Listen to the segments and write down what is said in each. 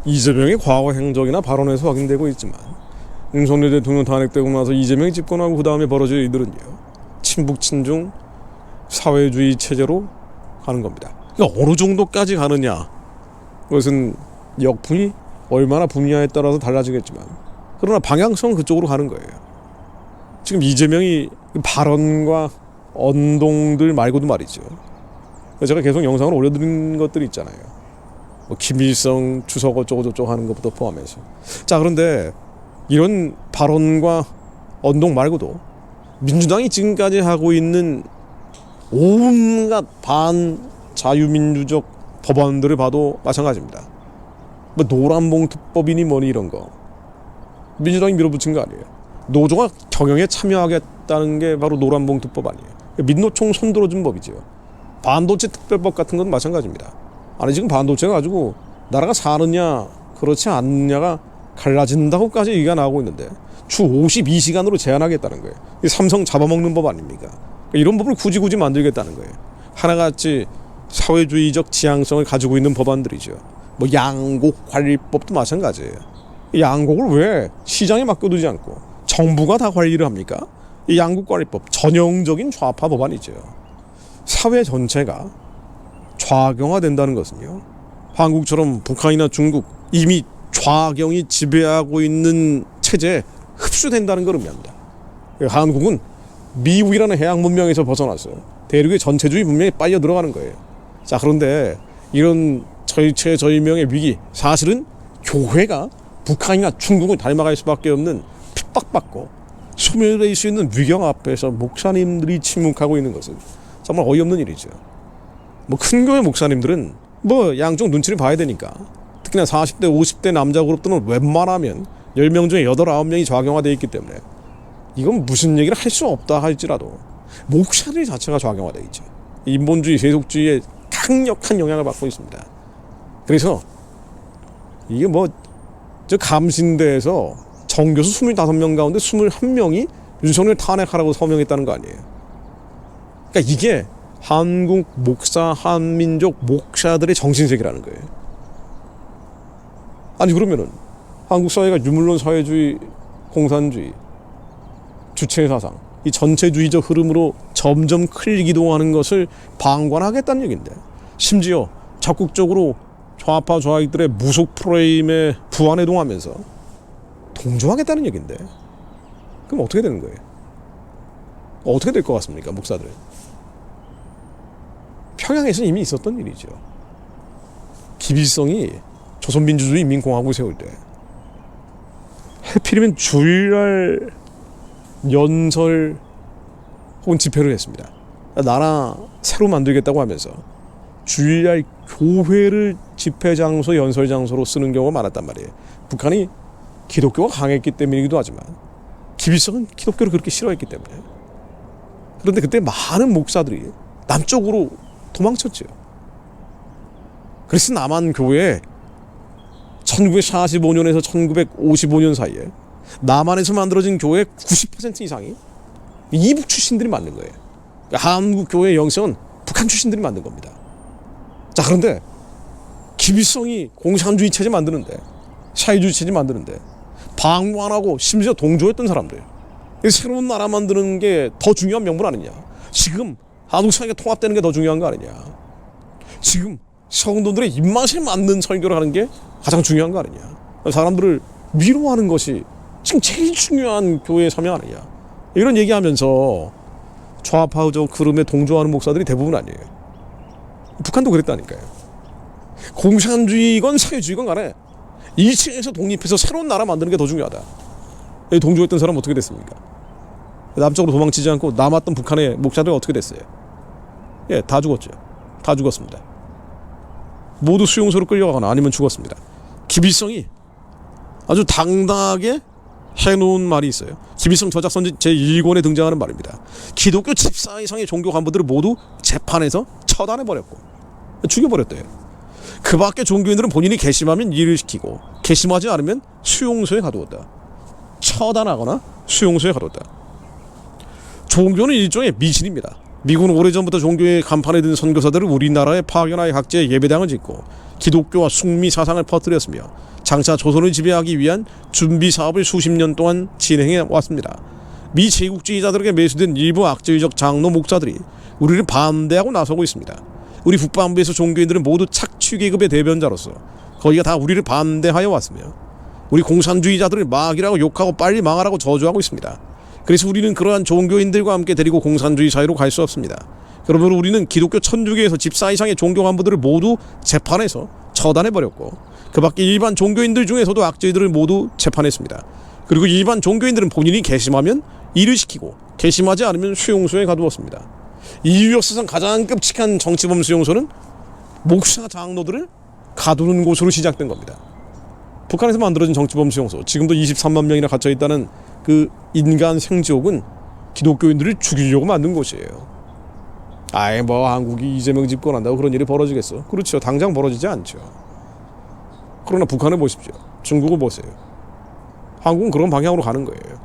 이재명의 과거 행적이나 발언에서 확인되고 있지만 윤석열 대통령 탄핵되고 나서 이재명이 집권하고 그 다음에 벌어질 일들은요, 친북 친중 사회주의 체제로 가는 겁니다. 그러니까 어느 정도까지 가느냐, 그것은 역풍이 얼마나 분야에 따라서 달라지겠지만 그러나 방향성은 그쪽으로 가는 거예요. 지금 이재명이 발언과 언동들 말고도 말이죠, 제가 계속 영상을 올려드린 것들이 있잖아요. 뭐 김일성 추석 어쩌고저쩌고 하는 것부터 포함해서. 자, 그런데 이런 발언과 언동 말고도 민주당이 지금까지 하고 있는 온갖 반자유민주적 법안들을 봐도 마찬가지입니다. 뭐 노란봉투법이니 뭐니 이런 거 민주당이 밀어붙인 거 아니에요. 노조가 경영에 참여하겠다는 게 바로 노란봉투법 아니에요. 민노총 손들어준 법이죠. 반도체 특별법 같은 건 마찬가지입니다. 아니, 지금 반도체가 가지고 나라가 사느냐 그렇지 않느냐가 갈라진다고까지 얘기가 나오고 있는데 주 52시간으로 제한하겠다는 거예요. 삼성 잡아먹는 법 아닙니까? 이런 법을 굳이 만들겠다는 거예요. 하나같이 사회주의적 지향성을 가지고 있는 법안들이죠. 뭐 양곡관리법도 마찬가지예요. 양곡을 왜 시장에 맡겨두지 않고 정부가 다 관리를 합니까? 이 양곡관리법 전형적인 좌파 법안이죠. 사회 전체가 좌경화된다는 것은요, 한국처럼 북한이나 중국 이미 좌경이 지배하고 있는 체제에 흡수된다는 걸 의미합니다. 한국은 미국이라는 해양 문명에서 벗어나서 대륙의 전체주의 문명에 빨려 들어가는 거예요. 자, 그런데 이런 저희명의 위기, 사실은 교회가 북한이나 중국을 닮아갈 수밖에 없는 핍박받고 소멸될 수 있는 위경 앞에서 목사님들이 침묵하고 있는 것은 정말 어이없는 일이죠. 뭐 큰 교회 목사님들은 뭐 양쪽 눈치를 봐야 되니까, 특히나 40대 50대 남자 그룹들은 웬만하면 10명 중에 8, 9명이 좌경화되어 있기 때문에 이건 무슨 얘기를 할 수 없다 할지라도 목사들 자체가 좌경화되어 있죠. 인본주의, 세속주의에 강력한 영향을 받고 있습니다. 그래서 이게 뭐 저 감신대에서 정교수 25명 가운데 21명이 윤석열 탄핵하라고 서명했다는 거 아니에요. 그러니까 이게 한국 목사, 한민족 목사들의 정신세계라는 거예요. 아니, 그러면은 한국 사회가 유물론 사회주의, 공산주의, 주체사상, 이 전체주의적 흐름으로 점점 클 이동하는 것을 방관하겠다는 얘기인데, 심지어 적극적으로 좌파 좌익들의 무속 프레임에 부안해동하면서 동조하겠다는 얘기인데, 그럼 어떻게 되는 거예요? 어떻게 될 것 같습니까, 목사들은? 평양에서 이미 있었던 일이죠. 김일성이 조선민주주의 인민공화국을 세울 때 하필이면 주일날 연설 혹은 집회를 했습니다. 나라 새로 만들겠다고 하면서 주일날 교회를 집회 장소, 연설 장소로 쓰는 경우가 많았단 말이에요. 북한이 기독교가 강했기 때문이기도 하지만 김일성은 기독교를 그렇게 싫어했기 때문에. 그런데 그때 많은 목사들이 남쪽으로 도망쳤죠. 그래서 남한 교회에 1945년에서 1955년 사이에 남한에서 만들어진 교회의 90% 이상이 이북 출신들이 만든 거예요. 한국 교회의 영성은 북한 출신들이 만든 겁니다. 자, 그런데 김일성이 공산주의 체제 만드는데, 사회주의 체제 만드는데 방관하고 심지어 동조했던 사람들, 새로운 나라 만드는 게 더 중요한 명분 아니냐? 지금 한국 사회가 통합되는 게 더 중요한 거 아니냐? 지금 성도들의 입맛에 맞는 설교를 하는 게 가장 중요한 거 아니냐? 사람들을 위로하는 것이 지금 제일 중요한 교회의 사명 아니냐? 이런 얘기하면서 좌파적 흐름에 동조하는 목사들이 대부분 아니에요. 북한도 그랬다니까요. 공산주의건 사회주의건 간에 2층에서 독립해서 새로운 나라 만드는 게 더 중요하다. 동조했던 사람은 어떻게 됐습니까? 남쪽으로 도망치지 않고 남았던 북한의 목사들은 어떻게 됐어요? 예, 다 죽었죠. 다 죽었습니다. 모두 수용소로 끌려가거나 아니면 죽었습니다. 김일성이 아주 당당하게 해놓은 말이 있어요. 김일성 저작선지 제1권에 등장하는 말입니다. 기독교 14 이상의 종교 간부들을 모두 재판에서 처단해버렸고 죽여버렸대요. 그 밖에 종교인들은 본인이 괘씸하면 일을 시키고 괘씸하지 않으면 수용소에 가두었다. 처단하거나 수용소에 가뒀다. 종교는 일종의 미신입니다. 미국은 오래전부터 종교의 간판에 든 선교사들을 우리나라에 파견하여 각지에 예배당을 짓고 기독교와 숙미 사상을 퍼뜨렸으며 장차 조선을 지배하기 위한 준비 사업을 수십 년 동안 진행해 왔습니다. 미 제국주의자들에게 매수된 일부 악질적 장로 목사들이 우리를 반대하고 나서고 있습니다. 우리 북반부에서 종교인들은 모두 착취계급의 대변자로서 거기가 다 우리를 반대하여 왔으며 우리 공산주의자들을 마귀라고 욕하고 빨리 망하라고 저주하고 있습니다. 그래서 우리는 그러한 종교인들과 함께 데리고 공산주의 사회로 갈 수 없습니다. 그러므로 우리는 기독교 천주교에서 집사 이상의 종교 간부들을 모두 재판해서 처단해버렸고 그 밖에 일반 종교인들 중에서도 악질들을 모두 재판했습니다. 그리고 일반 종교인들은 본인이 괘씸하면 일을 시키고 괘씸하지 않으면 수용소에 가두었습니다. 인류 역사상 가장 끔찍한 정치범 수용소는 목사 장로들을 가두는 곳으로 시작된 겁니다. 북한에서 만들어진 정치범 수용소, 지금도 23만 명이나 갇혀있다는 그 인간 생지옥은 기독교인들을 죽이려고 만든 곳이에요. 아예 뭐 한국이 이재명 집권한다고 그런 일이 벌어지겠어? 그렇죠. 당장 벌어지지 않죠. 그러나 북한을 보십시오. 중국을 보세요. 한국은 그런 방향으로 가는 거예요.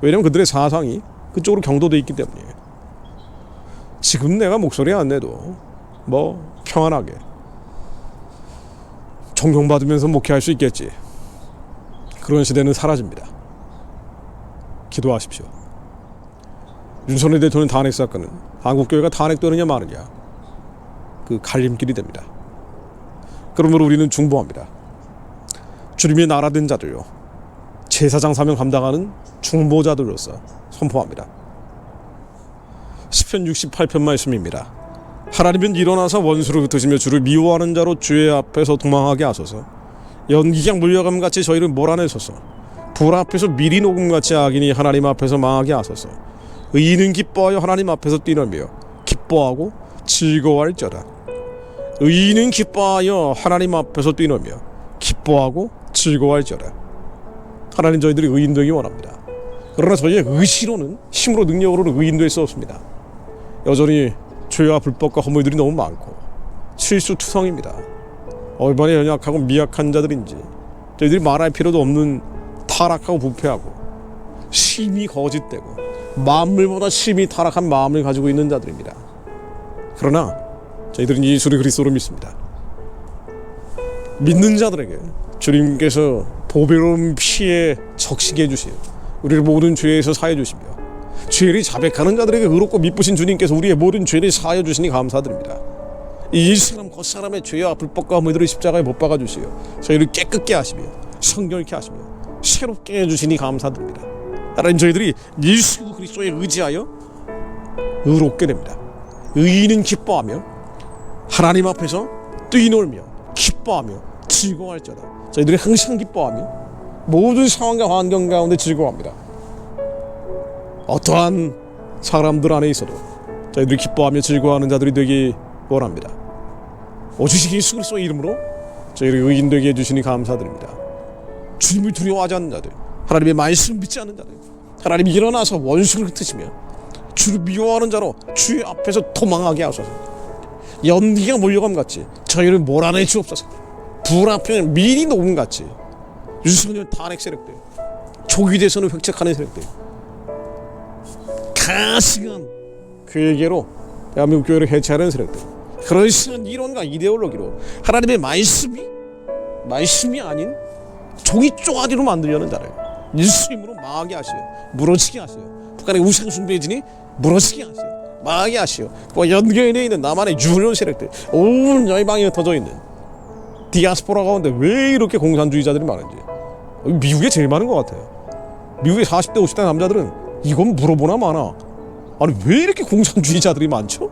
왜냐면 그들의 사상이 그쪽으로 경도돼 있기 때문이에요. 지금 내가 목소리 안 내도 뭐 평안하게 존경받으면서 목회할 수 있겠지. 그런 시대는 사라집니다. 기도하십시오. 윤석열 대통령 탄핵 사건은 한국교회가 탄핵되느냐 마느냐 그 갈림길이 됩니다. 그러므로 우리는 중보합니다. 주님의 나라 된 자들요, 제사장 사명 감당하는 중보자들로서 선포합니다. 시편 68편 말씀입니다. 하나님은 일어나서 원수를 흩으시며 주를 미워하는 자로 주의 앞에서 도망하게 하소서. 연기장 물려감같이 저희를 몰아내소서. 불 앞에서 미리 녹음같이 악인이 하나님 앞에서 망하게 하소서. 의인은 기뻐하여 하나님 앞에서 뛰놀며 기뻐하고 즐거워할지어다. 의인은 기뻐하여 하나님 앞에서 뛰놀며 기뻐하고 즐거워할지어다. 하나님 저희들이 의인 되기 원합니다. 그러나 저희의 의시로는, 힘으로, 능력으로는 의인 될 수 없습니다. 여전히 죄와 불법과 허물들이 너무 많고 실수투성입니다. 얼마나 연약하고 미약한 자들인지 저희들이 말할 필요도 없는 타락하고 부패하고 심히 거짓되고 만물보다 심히 타락한 마음을 가지고 있는 자들입니다. 그러나 저희들은 예수를 그리스도로 믿습니다. 믿는 자들에게 주님께서 보배로운 피에 적시게 해주시어 우리를 모든 죄에서 사해 주시며 죄를 자백하는 자들에게 의롭고 미쁘신 주님께서 우리의 모든 죄를 사하여 주시니 감사드립니다. 이 사람 겉사람의 죄와 불법과 허물들을 십자가에 못 박아 주시어 저희를 깨끗게 하시며 성결케 하시며 새롭게 해주시니 감사드립니다. 하나님, 저희들이 예수 그리스도에 의지하여 의롭게 됩니다. 의인은 기뻐하며 하나님 앞에서 뛰놀며 기뻐하며 즐거워할지어다. 저희들이 항상 기뻐하며 모든 상황과 환경 가운데 즐거워합니다. 어떠한 사람들 안에 있어도 저희들이 기뻐하며 즐거워하는 자들이 되기 원합니다. 오직 예수 그리스도의 이름으로 저희를 의인 되게 해주시니 감사드립니다. 주님을 두려워하지 않는 자들, 하나님의 말씀을 믿지 않는 자들, 하나님이 일어나서 원수를 흩으시며 주를 미워하는 자로 주의 앞에서 도망하게 하소서. 연기가 몰려감같이 저희를 몰아내 주옵소서. 불 앞에 미리 녹음같이 윤석열 탄핵 세력들, 조기 대선을 획책하는 세력들, 가시간 교회계로 대한민국 교회를 해체하는 세력들, 그러한 이론과 이데올로기로 하나님의 말씀이 아닌 종이 쪼가리로 만들려는 자를 예수님으로 망하게 하시오, 무너지게 하시오. 북한의 우상 숭배진이 무너지게 하시오, 망하게 하시오. 그 연결되어 있는 남한의 유년 세력들, 온 열방에 흩어져 있는 디아스포라 가운데 왜 이렇게 공산주의자들이 많은지 미국에 제일 많은 것 같아요. 미국의 40대 50대 남자들은 이건 물어보나 마나, 아니 왜 이렇게 공산주의자들이 많죠?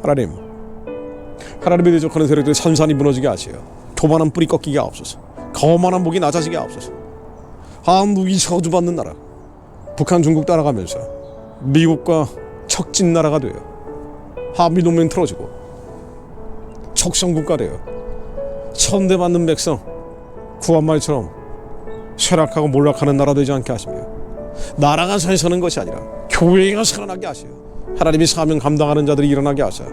하나님에 대적하는 세력들이 산산이 무너지게 하시오. 교만한 뿌리 꺾이게 하옵소서. 거만한 목이 낮아지게 하옵소서. 한국이 저주받는 나라, 북한 중국 따라가면서 미국과 척진 나라가 되어 한미동맹 틀어지고 척성국가 되어 천대받는 백성 구한말처럼 쇠락하고 몰락하는 나라 되지 않게 하시며, 나라가 잘 서는 것이 아니라 교회가 살아나게 하시어 하나님의 사명 감당하는 자들이 일어나게 하사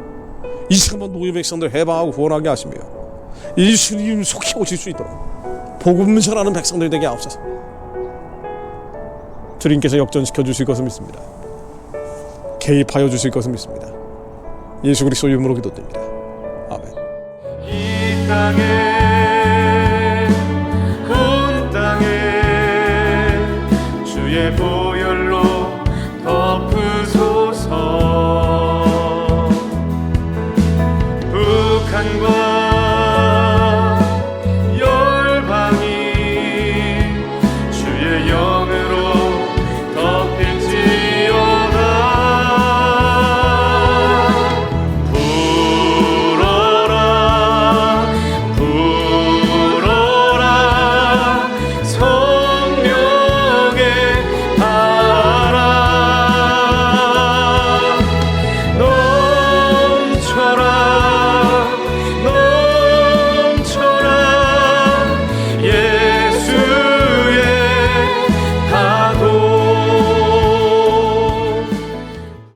이 사람 노예 백성들 해방하고 구원하게 하시며 예수님 속히 오실 수 있도록 복음 전하는 백성들 되게 하옵소서. 주님께서 역전시켜 주실 것을 믿습니다. 개입하여 주실 것을 믿습니다. 예수 그리스도 이름으로 기도드립니다. 아멘. 이 땅에 온 땅에 주의 복